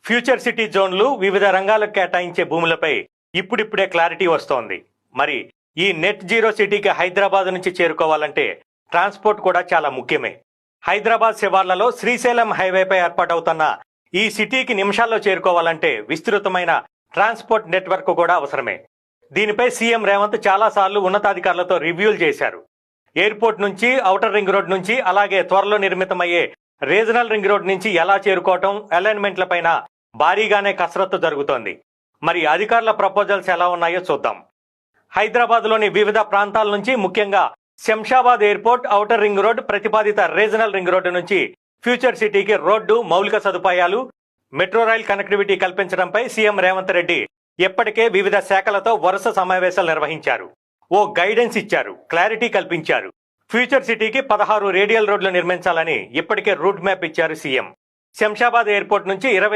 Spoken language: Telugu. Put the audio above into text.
ఫ్యూచర్ సిటీ జోన్లు వివిధ రంగాలకు కేటాయించే భూములపై ఇప్పుడిప్పుడే క్లారిటీ వస్తోంది. మరి ఈ నెట్ జీరో సిటీకి హైదరాబాద్ నుంచి చేరుకోవాలంటే ట్రాన్స్పోర్ట్ కూడా చాలా ముఖ్యమే. హైదరాబాద్ శివార్లలో శ్రీశైలం హైవేపై ఏర్పాటవుతున్న ఈ సిటీకి నిమిషాల్లో చేరుకోవాలంటే విస్తృతమైన ట్రాన్స్పోర్ట్ నెట్వర్క్ కూడా అవసరమే. దీనిపై సీఎం రేవంత్ చాలాసార్లు ఉన్నతాధికారులతో రివ్యూలు చేశారు. ఎయిర్పోర్ట్ నుంచి, ఔటర్ రింగ్ రోడ్ నుంచి, అలాగే త్వరలో నిర్మితమయ్యే రీజనల్ రింగ్ రోడ్ నుంచి ఎలా చేరుకోవటం, అలైన్మెంట్లపైన భారీగానే కసరత్తు జరుగుతోంది. మరి అధికారుల ప్రపోజల్స్ ఎలా ఉన్నాయో చూద్దాం. హైదరాబాద్లోని వివిధ ప్రాంతాల నుంచి, ముఖ్యంగా Shamshabad airport, outer ring road, ప్రతిపాదిత రీజనల్ రింగ్ రోడ్డు నుంచి ఫ్యూచర్ సిటీకి రోడ్డు, మౌలిక సదుపాయాలు, మెట్రో రైల్ కనెక్టివిటీ కల్పించడంపై సీఎం రేవంత్ రెడ్డి ఇప్పటికే వివిధ శాఖలతో వరుస సమావేశాలు నిర్వహించారు. ఓ గైడెన్స్ ఇచ్చారు, క్లారిటీ కల్పించారు. ఫ్యూచర్ సిటీకి 16 రేడియల్ రోడ్లు నిర్మించాలని ఇప్పటికే రూట్ మ్యాప్ ఇచ్చారు సీఎం. శంషాబాద్ ఎయిర్పోర్ట్ నుంచి 20